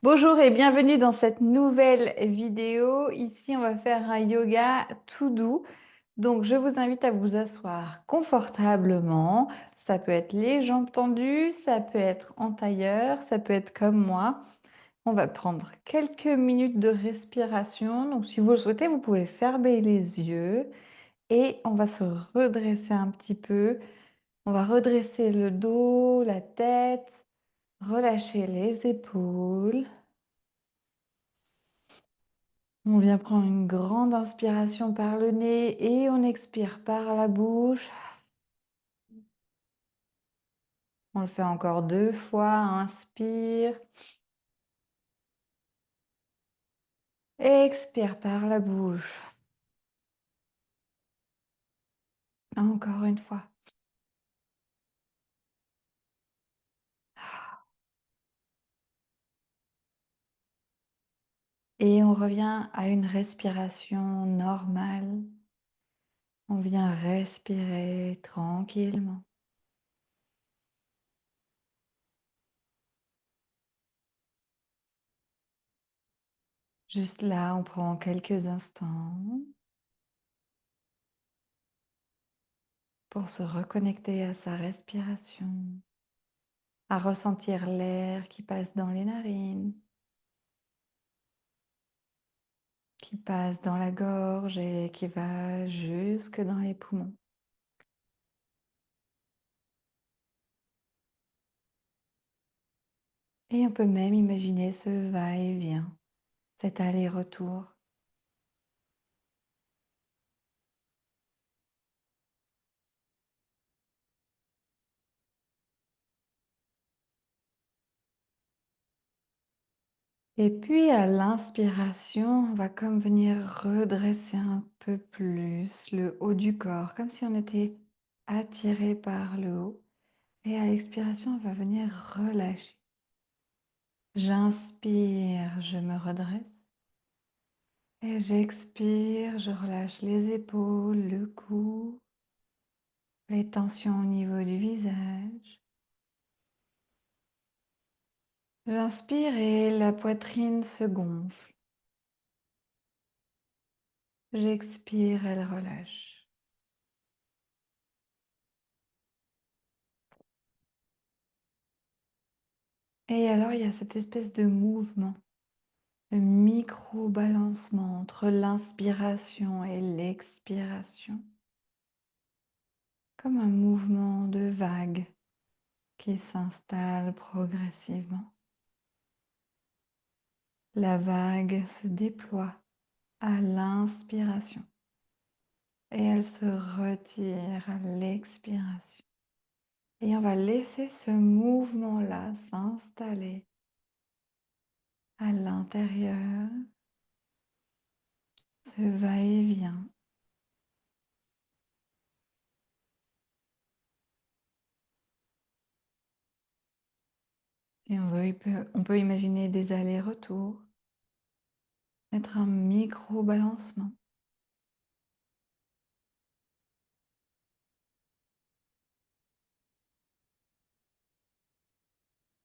Bonjour et bienvenue dans cette nouvelle vidéo. Ici, on va faire un yoga tout doux. Donc, je vous invite à vous asseoir confortablement. Ça peut être les jambes tendues, ça peut être en tailleur, ça peut être comme moi. On va prendre quelques minutes de respiration. Donc, si vous le souhaitez, vous pouvez fermer les yeux et on va se redresser un petit peu. On va redresser le dos, la tête, relâcher les épaules. On vient prendre une grande inspiration par le nez et on expire par la bouche. On le fait encore 2 fois. Inspire. Expire par la bouche. Encore une fois. Et on revient à une respiration normale. On vient respirer tranquillement. Juste là, on prend quelques instants pour se reconnecter à sa respiration, à ressentir l'air qui passe dans les narines, qui passe dans la gorge et qui va jusque dans les poumons. Et on peut même imaginer ce va-et-vient, cet aller-retour. Et puis à l'inspiration, on va comme venir redresser un peu plus le haut du corps, comme si on était attiré par le haut. Et à l'expiration, on va venir relâcher. J'inspire, je me redresse. Et j'expire, je relâche les épaules, le cou, les tensions au niveau du visage. J'inspire et la poitrine se gonfle. J'expire, elle relâche. Et alors, il y a cette espèce de mouvement, de micro-balancement entre l'inspiration et l'expiration, comme un mouvement de vague qui s'installe progressivement. La vague se déploie à l'inspiration et elle se retire à l'expiration. Et on va laisser ce mouvement-là s'installer à l'intérieur, ce va-et-vient. Si on veut, on peut imaginer des allers-retours, mettre un micro-balancement.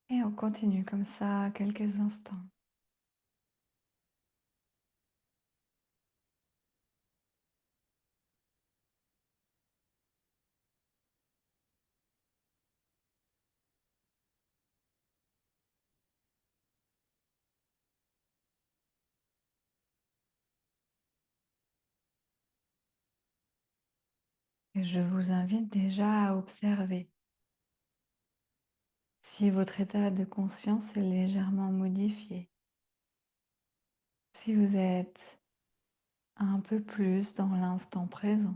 Et on continue comme ça quelques instants. Et je vous invite déjà à observer si votre état de conscience est légèrement modifié, si vous êtes un peu plus dans l'instant présent,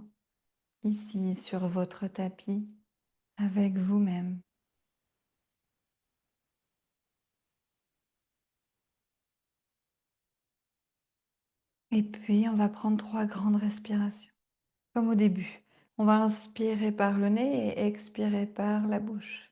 ici sur votre tapis, avec vous-même. Et puis, on va prendre 3 grandes respirations, comme au début. On va inspirer par le nez et expirer par la bouche.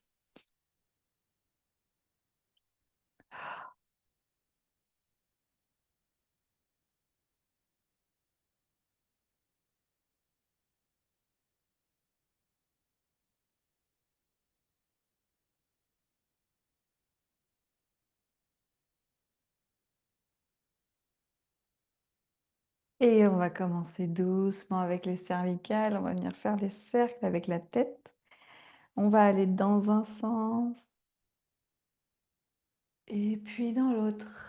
Et on va commencer doucement avec les cervicales. On va venir faire des cercles avec la tête. On va aller dans un sens et puis dans l'autre.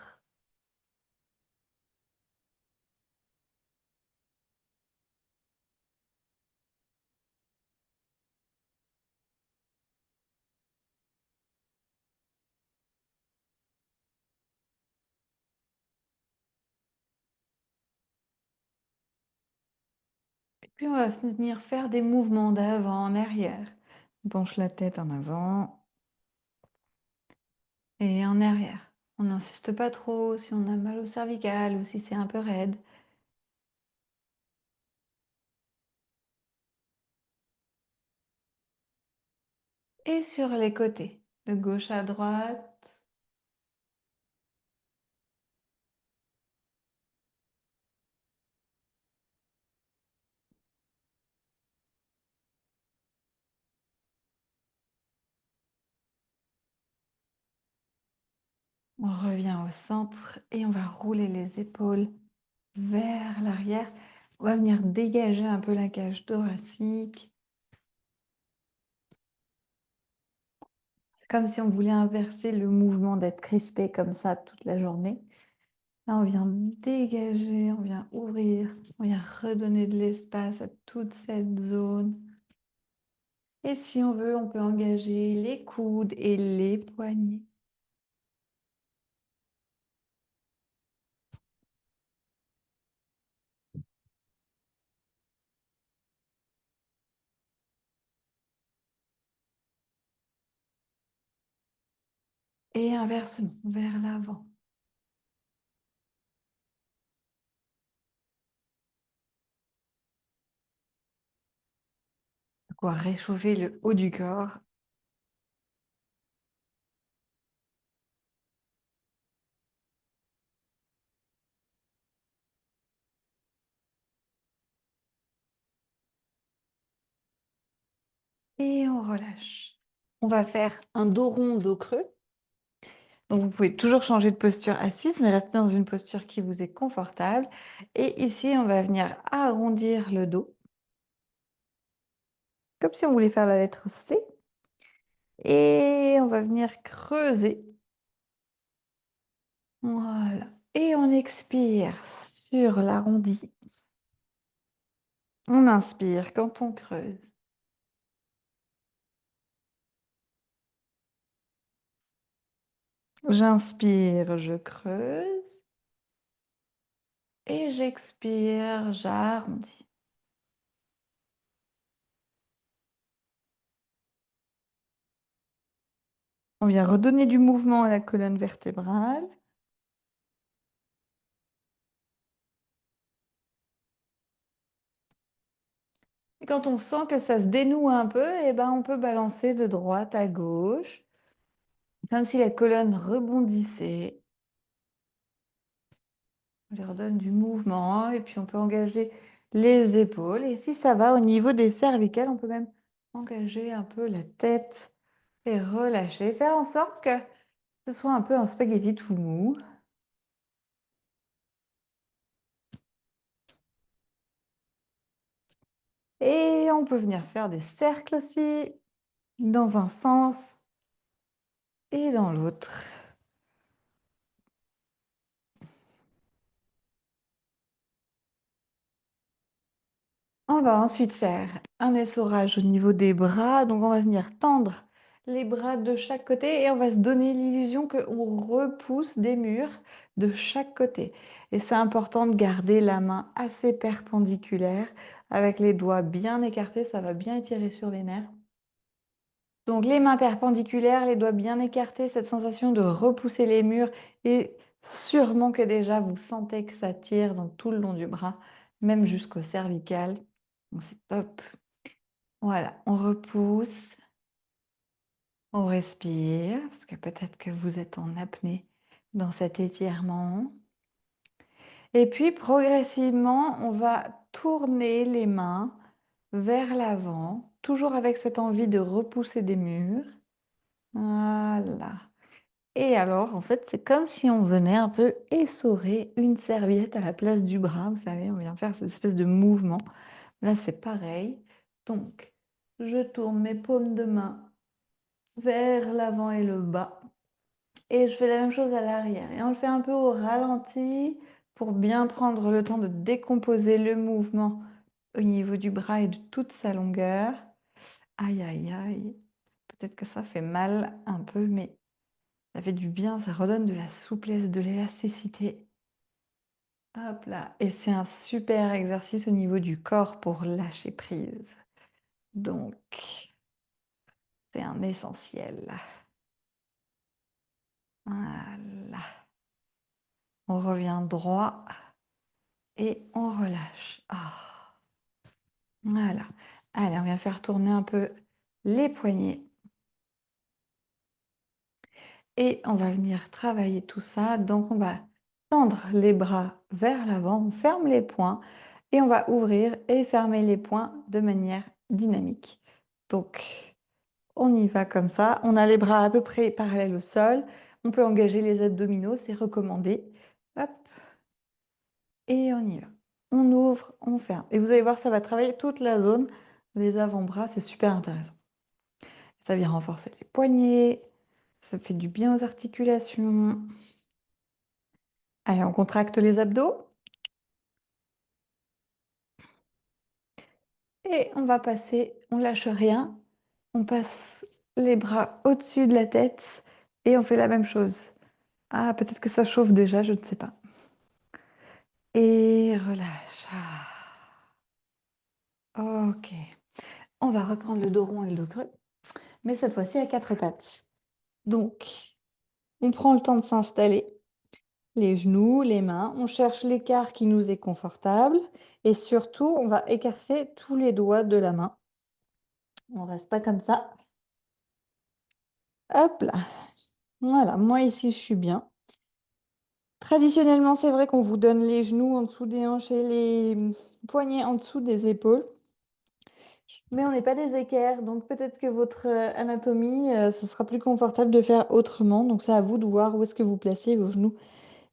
Et puis on va venir faire des mouvements d'avant en arrière. On penche la tête en avant et en arrière. On n'insiste pas trop si on a mal au cervical ou si c'est un peu raide. Et sur les côtés, de gauche à droite. On revient au centre et on va rouler les épaules vers l'arrière. On va venir dégager un peu la cage thoracique. C'est comme si on voulait inverser le mouvement d'être crispé comme ça toute la journée. Là, on vient dégager, on vient ouvrir, on vient redonner de l'espace à toute cette zone. Et si on veut, on peut engager les coudes et les poignets. Et inversement, vers l'avant. De quoi réchauffer le haut du corps. Et on relâche. On va faire un dos rond, dos creux. Donc, vous pouvez toujours changer de posture assise, mais rester dans une posture qui vous est confortable. Et ici, on va venir arrondir le dos, comme si on voulait faire la lettre C. Et on va venir creuser. Voilà. Et on expire sur l'arrondi. On inspire quand on creuse. J'inspire, je creuse. Et j'expire, j'arrondis. On vient redonner du mouvement à la colonne vertébrale. Et quand on sent que ça se dénoue un peu, eh ben, on peut balancer de droite à gauche, comme si la colonne rebondissait. On lui redonne du mouvement et puis on peut engager les épaules. Et si ça va au niveau des cervicales, on peut même engager un peu la tête et relâcher. Faire en sorte que ce soit un peu un spaghetti tout mou. Et on peut venir faire des cercles aussi, dans un sens et dans l'autre. On va ensuite faire un essorage au niveau des bras. Donc, on va venir tendre les bras de chaque côté et on va se donner l'illusion qu'on repousse des murs de chaque côté. Et c'est important de garder la main assez perpendiculaire avec les doigts bien écartés. Ça va bien étirer sur les nerfs. Donc, les mains perpendiculaires, les doigts bien écartés, cette sensation de repousser les murs et sûrement que déjà vous sentez que ça tire dans tout le long du bras, même jusqu'au cervical. Donc, c'est top. Voilà, on repousse, on respire, parce que peut-être que vous êtes en apnée dans cet étirement. Et puis, progressivement, on va tourner les mains vers l'avant, toujours avec cette envie de repousser des murs. Voilà. Et alors, en fait, c'est comme si on venait un peu essorer une serviette à la place du bras. Vous savez, on vient faire cette espèce de mouvement. Là, c'est pareil. Donc, je tourne mes paumes de main vers l'avant et le bas. Et je fais la même chose à l'arrière. Et on le fait un peu au ralenti pour bien prendre le temps de décomposer le mouvement au niveau du bras et de toute sa longueur. Aïe, aïe, aïe. Peut-être que ça fait mal un peu, mais ça fait du bien, ça redonne de la souplesse, de l'élasticité. Hop là. Et c'est un super exercice au niveau du corps pour lâcher prise. Donc, c'est un essentiel. Voilà. On revient droit et on relâche. Ah, voilà. Allez, on vient faire tourner un peu les poignets. Et on va venir travailler tout ça. Donc, on va tendre les bras vers l'avant, on ferme les poings et on va ouvrir et fermer les poings de manière dynamique. Donc, on y va comme ça. On a les bras à peu près parallèles au sol. On peut engager les abdominaux, c'est recommandé. Hop, et on y va. On ouvre, on ferme. Et vous allez voir, ça va travailler toute la zone des avant-bras. C'est super intéressant. Ça vient renforcer les poignets. Ça fait du bien aux articulations. Allez, on contracte les abdos. Et on va passer, on lâche rien. On passe les bras au-dessus de la tête. Et on fait la même chose. Ah, peut-être que ça chauffe déjà, je ne sais pas. Et relâche. Ah. Ok. On va reprendre le dos rond et le dos creux. Mais cette fois-ci à quatre pattes. Donc, on prend le temps de s'installer. Les genoux, les mains. On cherche l'écart qui nous est confortable. Et surtout, on va écarter tous les doigts de la main. On reste pas comme ça. Hop là. Voilà, moi ici, je suis bien. Traditionnellement, c'est vrai qu'on vous donne les genoux en dessous des hanches et les poignets en dessous des épaules. Mais on n'est pas des équerres, donc peut-être que votre anatomie, ce sera plus confortable de faire autrement. Donc c'est à vous de voir où est-ce que vous placez vos genoux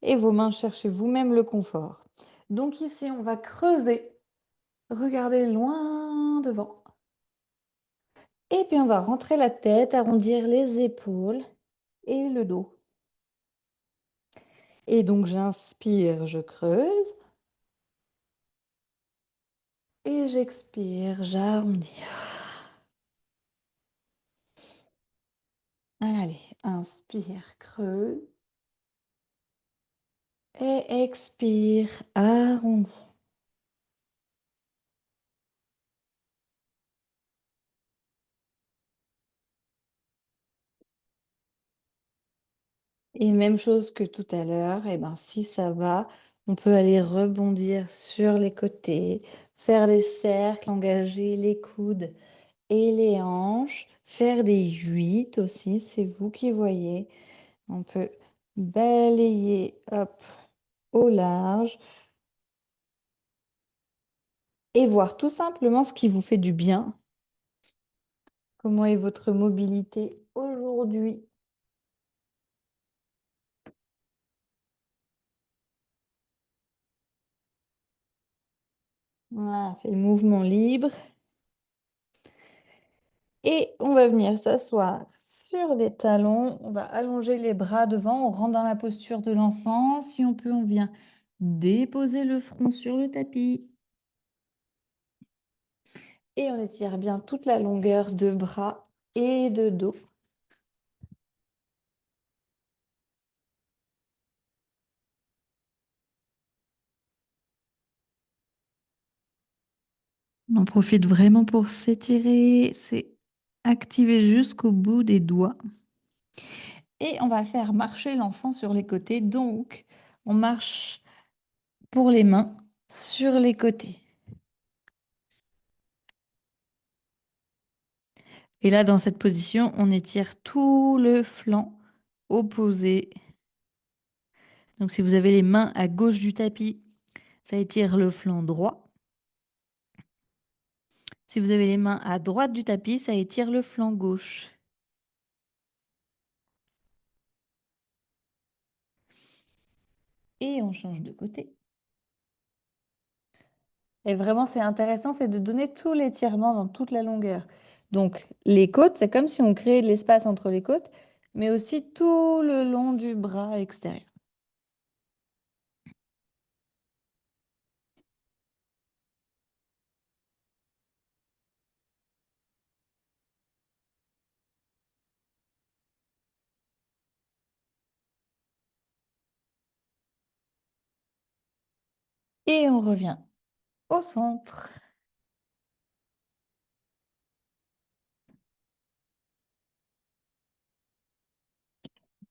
et vos mains. Cherchez vous-même le confort. Donc ici, on va creuser. Regardez loin devant. Et puis on va rentrer la tête, arrondir les épaules et le dos. Et donc j'inspire, je creuse. Et j'expire, j'arrondis. Allez, inspire, creuse. Et expire, arrondis. Et même chose que tout à l'heure, et ben si ça va, on peut aller rebondir sur les côtés, faire des cercles, engager les coudes et les hanches, faire des huit aussi, c'est vous qui voyez. On peut balayer, hop, au large et voir tout simplement ce qui vous fait du bien. Comment est votre mobilité aujourd'hui? Voilà, c'est le mouvement libre. Et on va venir s'asseoir sur les talons. On va allonger les bras devant. On rentre dans la posture de l'enfant. Si on peut, on vient déposer le front sur le tapis. Et on étire bien toute la longueur de bras et de dos. On en profite vraiment pour s'étirer. C'est activé jusqu'au bout des doigts. Et on va faire marcher l'enfant sur les côtés. Donc, on marche pour les mains sur les côtés. Et là, dans cette position, on étire tout le flanc opposé. Donc, si vous avez les mains à gauche du tapis, ça étire le flanc droit. Si vous avez les mains à droite du tapis, ça étire le flanc gauche. Et on change de côté. Et vraiment, c'est intéressant, c'est de donner tout l'étirement dans toute la longueur. Donc, les côtes, c'est comme si on créait de l'espace entre les côtes, mais aussi tout le long du bras extérieur. Et on revient au centre.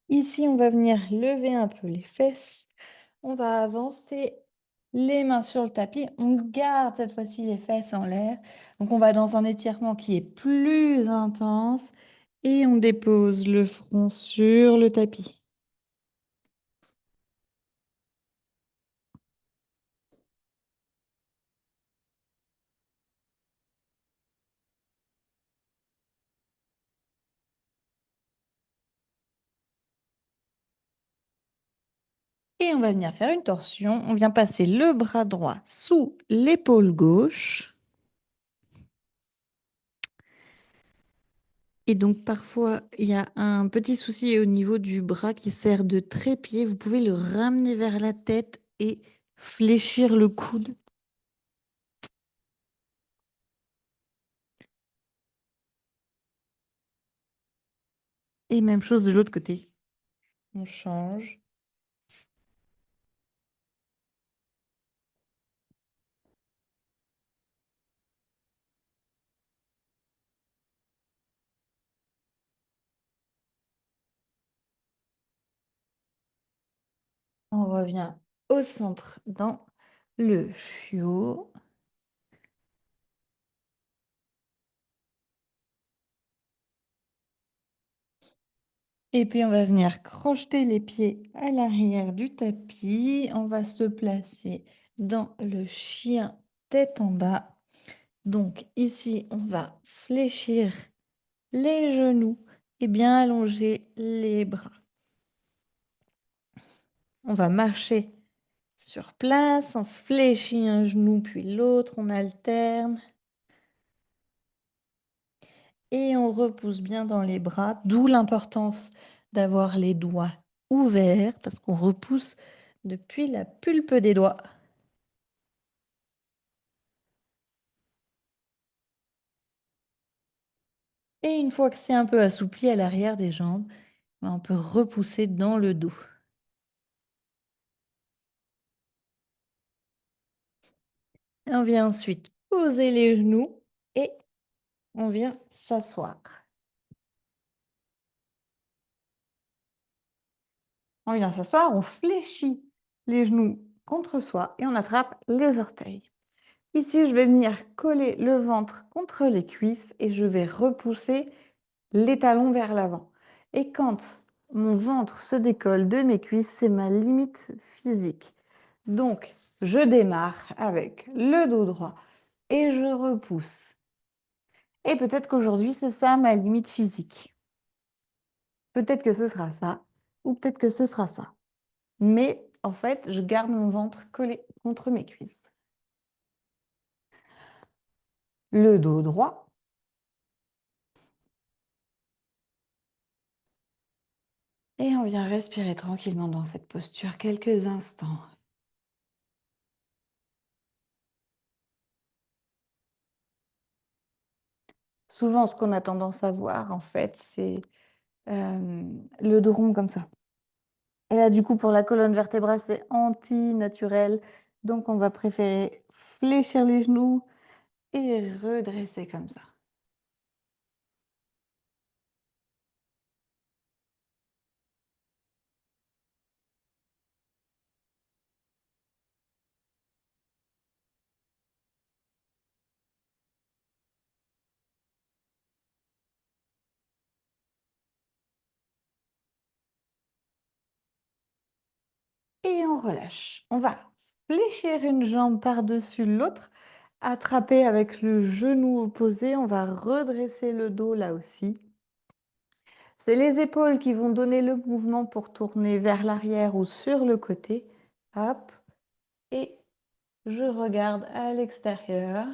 Ici, on va venir lever un peu les fesses. On va avancer les mains sur le tapis. On garde cette fois-ci les fesses en l'air. Donc, on va dans un étirement qui est plus intense et on dépose le front sur le tapis. Et on va venir faire une torsion. On vient passer le bras droit sous l'épaule gauche. Et donc parfois, il y a un petit souci au niveau du bras qui sert de trépied. Vous pouvez le ramener vers la tête et fléchir le coude. Et même chose de l'autre côté. On change. On revient au centre dans le chiot. Et puis on va venir crocheter les pieds à l'arrière du tapis. On va se placer dans le chien tête en bas. Donc ici, on va fléchir les genoux et bien allonger les bras. On va marcher sur place, on fléchit un genou puis l'autre, on alterne. Et on repousse bien dans les bras, d'où l'importance d'avoir les doigts ouverts parce qu'on repousse depuis la pulpe des doigts. Et une fois que c'est un peu assoupli à l'arrière des jambes, ben, on peut repousser dans le dos. Et on vient ensuite poser les genoux et on vient s'asseoir. On vient s'asseoir, on fléchit les genoux contre soi et on attrape les orteils. Ici, je vais venir coller le ventre contre les cuisses et je vais repousser les talons vers l'avant. Et quand mon ventre se décolle de mes cuisses, c'est ma limite physique. Donc, je démarre avec le dos droit et je repousse. Et peut-être qu'aujourd'hui, c'est ça ma limite physique. Peut-être que ce sera ça, ou peut-être que ce sera ça. Mais en fait, je garde mon ventre collé contre mes cuisses. Le dos droit. Et on vient respirer tranquillement dans cette posture quelques instants. Souvent, ce qu'on a tendance à voir, en fait, c'est le dos rond comme ça. Et là, du coup, pour la colonne vertébrale, c'est anti-naturel. Donc, on va préférer fléchir les genoux et redresser comme ça. Et on relâche. On va fléchir une jambe par-dessus l'autre, attraper avec le genou opposé. On va redresser le dos là aussi. C'est les épaules qui vont donner le mouvement pour tourner vers l'arrière ou sur le côté. Hop, et je regarde à l'extérieur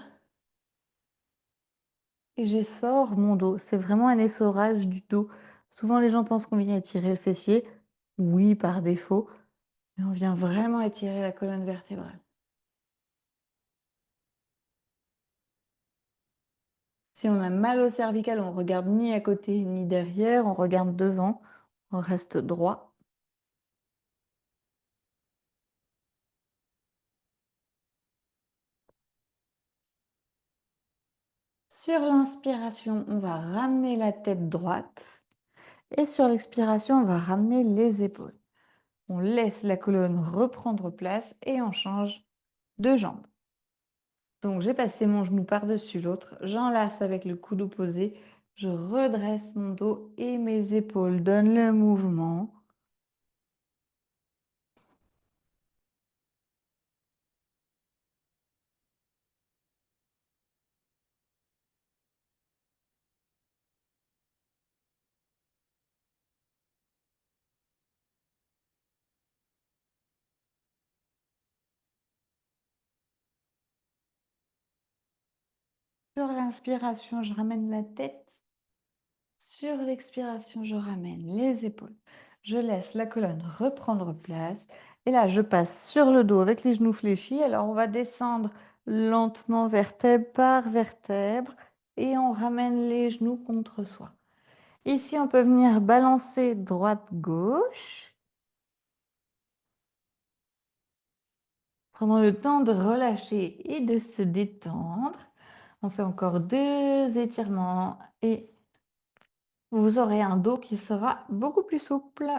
et j'essore mon dos. C'est vraiment un essorage du dos. Souvent, les gens pensent qu'on vient étirer le fessier. Oui, par défaut, mais on vient vraiment étirer la colonne vertébrale. Si on a mal au cervical, on regarde ni à côté ni derrière, on regarde devant, on reste droit. Sur l'inspiration, on va ramener la tête droite et sur l'expiration, on va ramener les épaules. On laisse la colonne reprendre place et on change de jambe. Donc j'ai passé mon genou par-dessus l'autre, j'enlace avec le coude opposé, je redresse mon dos et mes épaules donnent le mouvement. Sur l'inspiration, je ramène la tête. Sur l'expiration, je ramène les épaules. Je laisse la colonne reprendre place. Et là, je passe sur le dos avec les genoux fléchis. Alors, on va descendre lentement vertèbre par vertèbre et on ramène les genoux contre soi. Ici, on peut venir balancer droite-gauche. Prenons le temps de relâcher et de se détendre. On fait encore 2 étirements et vous aurez un dos qui sera beaucoup plus souple.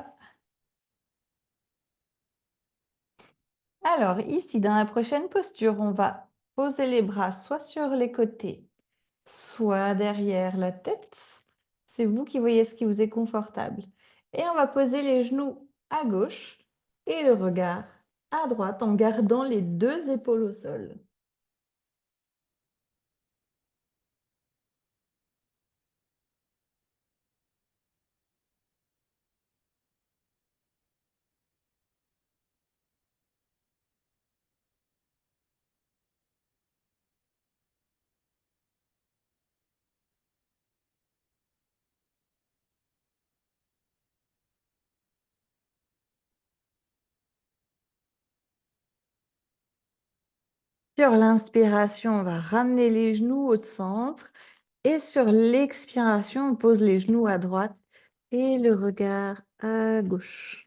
Alors ici, dans la prochaine posture, on va poser les bras soit sur les côtés, soit derrière la tête. C'est vous qui voyez ce qui vous est confortable. Et on va poser les genoux à gauche et le regard à droite en gardant les 2 épaules au sol. Sur l'inspiration, on va ramener les genoux au centre et sur l'expiration, on pose les genoux à droite et le regard à gauche.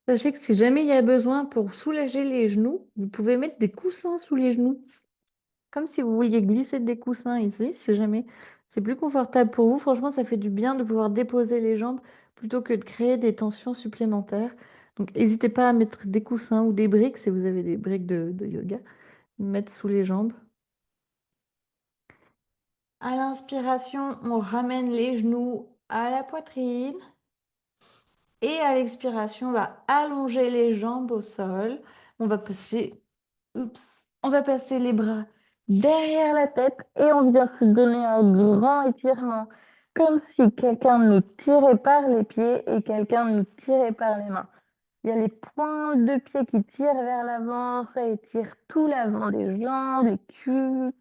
Sachez que si jamais il y a besoin pour soulager les genoux, vous pouvez mettre des coussins sous les genoux. Comme si vous vouliez glisser des coussins ici, si jamais c'est plus confortable pour vous. Franchement, ça fait du bien de pouvoir déposer les jambes plutôt que de créer des tensions supplémentaires. Donc, n'hésitez pas à mettre des coussins ou des briques, si vous avez des briques de yoga, mettre sous les jambes. À l'inspiration, on ramène les genoux à la poitrine. Et à l'expiration, on va allonger les jambes au sol. On va passer, on va passer les bras derrière la tête et on vient se donner un grand étirement, comme si quelqu'un nous tirait par les pieds et quelqu'un nous tirait par les mains. Il y a les pointes de pied qui tirent vers l'avant, ça étire tout l'avant des jambes, les cuisses,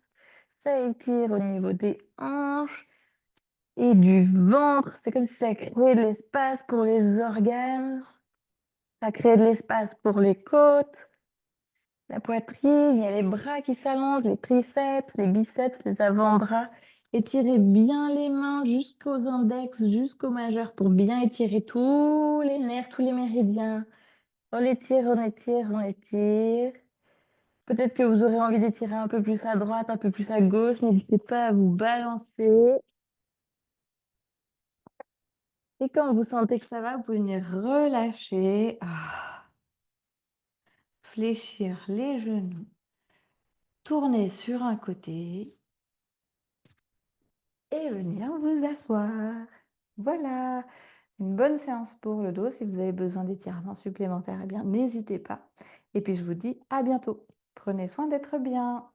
ça étire au niveau des hanches et du ventre. C'est comme si ça créait de l'espace pour les organes. Ça crée de l'espace pour les côtes, la poitrine, il y a les bras qui s'allongent, les triceps, les biceps, les avant-bras. Étirez bien les mains jusqu'aux index, jusqu'aux majeurs pour bien étirer tous les nerfs, tous les méridiens. On étire, on étire, on étire. Peut-être que vous aurez envie d'étirer un peu plus à droite, un peu plus à gauche. N'hésitez pas à vous balancer. Et quand vous sentez que ça va, vous pouvez venir relâcher. Fléchir les genoux. tourner sur un côté et venir vous asseoir. Voilà, une bonne séance pour le dos. Si vous avez besoin d'étirements supplémentaires, eh bien, n'hésitez pas. Et puis, je vous dis à bientôt. Prenez soin d'être bien.